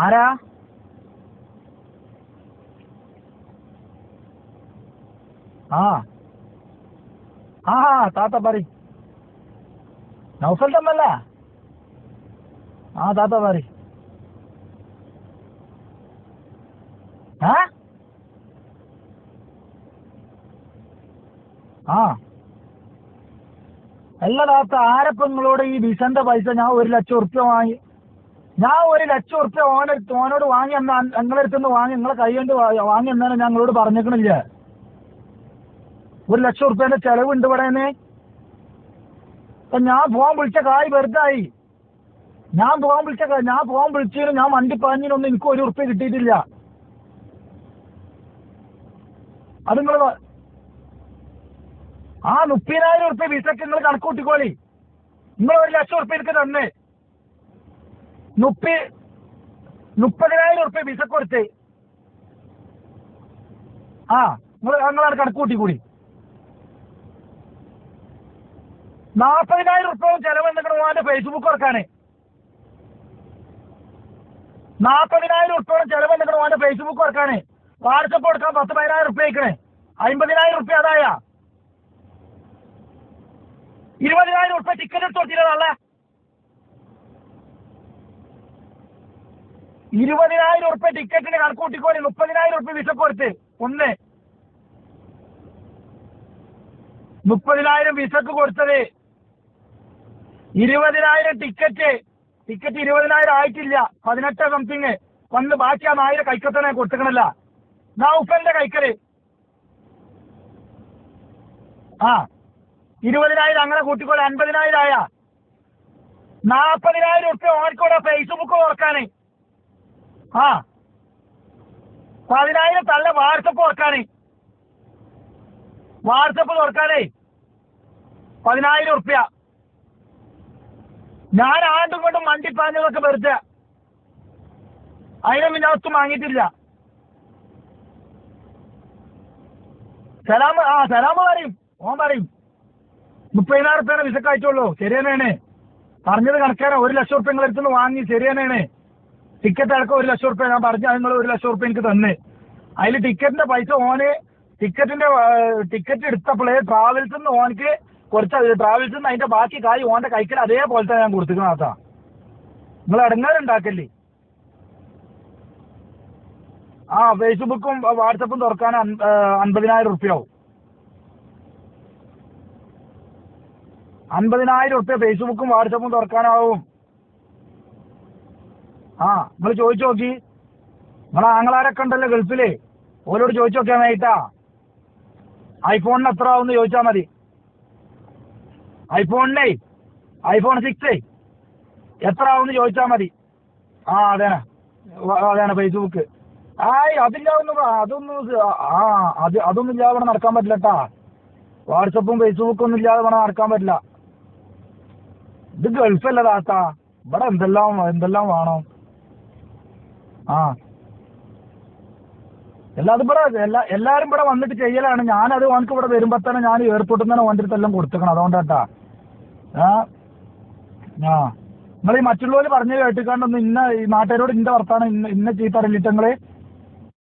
ആരാ? ആ ആ താത്ത പറ. നൗഫൽ തമ്മല്ല? ആ താത്ത പറ. ആ അല്ല താത്ത, ആരപ്പം നിങ്ങളോട് ഈ വിസന്റെ പൈസ ഞാൻ 1,00,000 വാങ്ങി? ഞാൻ 1,00,000 ഓനോട് വാങ്ങി എന്നാ നിങ്ങളെ അടുത്തുനിന്ന് വാങ്ങി, നിങ്ങളെ കൈ കൊണ്ട് വാങ്ങി എന്നാണ് ഞാൻ നിങ്ങളോട് പറഞ്ഞേക്കണില്ല. 1,00,000 ചെലവുണ്ട് ഇവിടെന്ന്. ഞാൻ ഫോൺ വിളിച്ച കായ് വെറുതായി. ഞാൻ ഫോൺ വിളിച്ചതിന് ഞാൻ വണ്ടി പാഞ്ഞിനൊന്നും എനിക്ക് 1 ഉറുപ്പ്യ കിട്ടിയിട്ടില്ല. അത് നിങ്ങൾ ആ 30,000 ഉറുപ്പ്യ വിസക്ക് നിങ്ങൾ കണക്ക് കൂട്ടിക്കോളി. നിങ്ങൾ 1,00,000 എനിക്ക് തന്നെ 30,000 ഉറുപ്പ്യ വിസക്ക് കൊടുത്ത്. ആ നിങ്ങളാണ് കണക്ക് കൂട്ടിക്കൂടി. 40,000 ഉറുപ്പ്യ ചെലവ് എന്തെങ്കിലും ഓന്റെ ഫേസ്ബുക്ക് തുറക്കാന്. 40,000 ഉറുപ്പ്യോളം ചെലവ് എന്തെങ്കിലും ഓന്റെ ഫേസ്ബുക്ക് തുറക്കാന്. വാട്സപ്പ് കൊടുക്കാൻ 10,000 ഉറുപ്പ്യ അയക്കണേ. 50,000 ഉറുപ്പ്യ അതായ 20,000 ഉറുപ്പ്യ ടിക്കറ്റ് എടുത്ത് കൊടുത്തില്ലേ? 20,000 ഉറുപ്പ്യ ടിക്കറ്റിന് കണക്ക് കൂട്ടിക്കോളി. 30,000 ഉറുപ്പ്യ വിസക്ക് കൊടുത്ത്. 30,000 വിസക്ക് കൊടുത്തത്. 20,000 ടിക്കറ്റ് 20,000 ആയിട്ടില്ല. 18 സംതിങ് വന്ന് ബാക്കി ആ 1,000 കൈക്കത്തനെ കൊടുത്തിക്കണല്ല. നൗഫലിന്റെ കൈക്കല്. 20,000 അങ്ങനെ കൂട്ടിക്കോളി. 50,000 ആയ 40,000 ഉറുപ്പ്യ ഓർക്കൂടെ ഫേസ്ബുക്ക് തുറക്കാന്. 10,000 തള്ള വാട്സപ്പ് തുറക്കാന്. വാട്സപ്പ് തുറക്കാനേ 10,000 ഉറുപ്പ്യ. ഞാൻ ആണ്ടും കൊണ്ടും മണ്ടിപ്പാഞ്ഞതൊക്കെ വെറുതെ. അതിനൊന്നും ഞാൻ ഒത്തും വാങ്ങിയിട്ടില്ല. സലാമ് പറയും. ഓൻ പറയും 30,000 ഉറുപ്പ്യാണ് വിസക്ക് അയച്ചുള്ളൂ. ശരി തന്നെയാണ് പറഞ്ഞത്. കണക്കാണ്. 1,00,000 ഉറുപ്പ്യ നിങ്ങളെ അടുത്തുനിന്ന് വാങ്ങി. ശരി തന്നെയാണ്. ടിക്കറ്റ് അടക്കം 1,00,000 ഉറുപ്പ്യ ഞാൻ പറഞ്ഞ നിങ്ങൾ 1,00,000 ഉറുപ്പ്യ എനിക്ക് തന്നെ. അതിൽ ടിക്കറ്റിന്റെ പൈസ ഓന് ടിക്കറ്റ് എടുത്തപ്പോഴേ ട്രാവൽസിൽ നിന്ന് ഓനക്ക് കുറച്ച് ട്രാവൽസിൽ നിന്ന് അതിന്റെ ബാക്കി കായ് ഓന്റെ കൈക്കൽ അതേപോലത്തെ ഞാൻ കൊടുത്തിരിക്കണാത്താ. നിങ്ങൾ ഇടങ്ങേറുണ്ടാക്കല്ലേ. ഫേസ്ബുക്കും വാട്സപ്പും തുറക്കാൻ 50,000 ഉറുപ്പ്യ ആവും. 50,000 ഉറുപ്പ്യ ഫേസ്ബുക്കും വാട്സപ്പും തുറക്കാനാവും. നിങ്ങൾ ചോദിച്ചു നോക്കി. നിങ്ങളെ ആങ്ങളാരൊക്കെ ഉണ്ടല്ലോ ഗൾഫില്, ഓരോട് ചോദിച്ചു നോക്കിയാൽ മതിട്ടാ. ഐഫോണിന് എത്ര ആവും ചോദിച്ചാൽ മതി. ഐഫോൺ 6 എത്ര ആവും ചോദിച്ചാൽ മതി. അതാണ് ഫേസ്ബുക്ക്. അതൊന്നും ഇല്ലാതെ ഇവിടെ നടക്കാൻ പറ്റില്ല കേട്ടാ. വാട്സപ്പും ഫേസ്ബുക്കും ഒന്നും ഇല്ലാതെ ഇവിടെ നടക്കാൻ പറ്റില്ല. ഇത് ഗൾഫല്ല താത്ത. ഇവിടെ എന്തെല്ലാം വേണം. എല്ലാരും ഇവിടെ വന്നിട്ട് ചെയ്യലാണ്. ഞാനത് ഓനക്ക് ഇവിടെ വരുമ്പോ തന്നെ ഞാൻ എയർപോർട്ടിൽ നിന്ന് ഓൻ്റെ അടുത്തെല്ലാം കൊടുത്തേക്കണം. അതുകൊണ്ടാട്ടാ. നിങ്ങൾ ഈ മറ്റുള്ളവര് പറഞ്ഞു കേട്ടിക്കാണ്ടൊന്നും ഈ നാട്ടുകാരോട് ഇന്ന വർത്താനം ഇന്ന ചീത്ത അറിയിട്ടങ്ങള്